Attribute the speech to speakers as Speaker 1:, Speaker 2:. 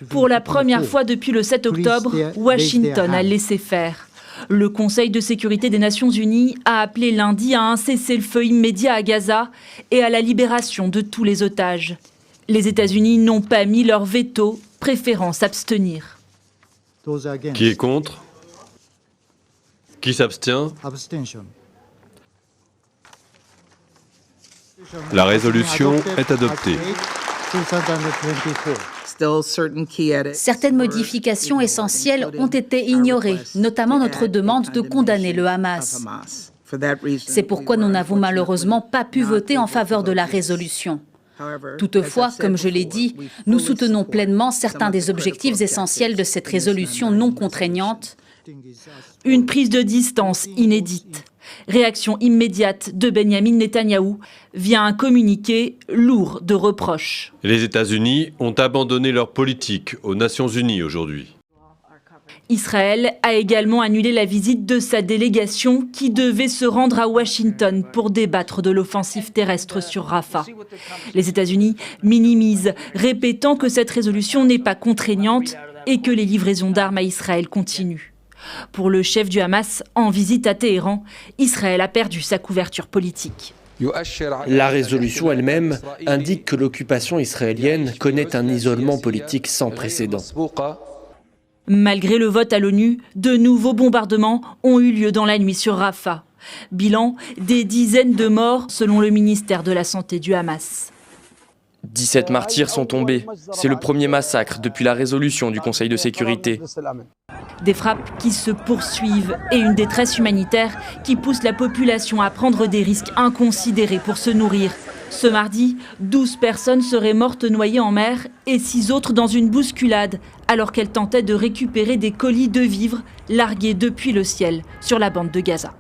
Speaker 1: Pour la première fois depuis le 7 octobre, Washington a laissé faire. Le Conseil de sécurité des Nations Unies a appelé lundi à un cessez-le-feu immédiat à Gaza et à la libération de tous les otages. Les États-Unis n'ont pas mis leur veto, préférant s'abstenir.
Speaker 2: Qui est contre? Qui s'abstient? La résolution est adoptée.
Speaker 3: Certaines modifications essentielles ont été ignorées, notamment notre demande de condamner le Hamas. C'est pourquoi nous n'avons malheureusement pas pu voter en faveur de la résolution. Toutefois, comme je l'ai dit, nous soutenons pleinement certains des objectifs essentiels de cette résolution non contraignante.
Speaker 1: Une prise de distance inédite. Réaction immédiate de Benyamin Netanyahou via un communiqué lourd de reproches.
Speaker 2: Les États-Unis ont abandonné leur politique aux Nations Unies aujourd'hui.
Speaker 1: Israël a également annulé la visite de sa délégation qui devait se rendre à Washington pour débattre de l'offensive terrestre sur Rafah. Les États-Unis minimisent, répétant que cette résolution n'est pas contraignante et que les livraisons d'armes à Israël continuent. Pour le chef du Hamas, en visite à Téhéran, Israël a perdu sa couverture politique.
Speaker 4: La résolution elle-même indique que l'occupation israélienne connaît un isolement politique sans précédent.
Speaker 1: Malgré le vote à l'ONU, de nouveaux bombardements ont eu lieu dans la nuit sur Rafah. Bilan, des dizaines de morts selon le ministère de la Santé du Hamas.
Speaker 5: 17 martyrs sont tombés. C'est le premier massacre depuis la résolution du Conseil de sécurité.
Speaker 1: Des frappes qui se poursuivent et une détresse humanitaire qui pousse la population à prendre des risques inconsidérés pour se nourrir. Ce mardi, 12 personnes seraient mortes noyées en mer et 6 autres dans une bousculade alors qu'elles tentaient de récupérer des colis de vivres largués depuis le ciel sur la bande de Gaza.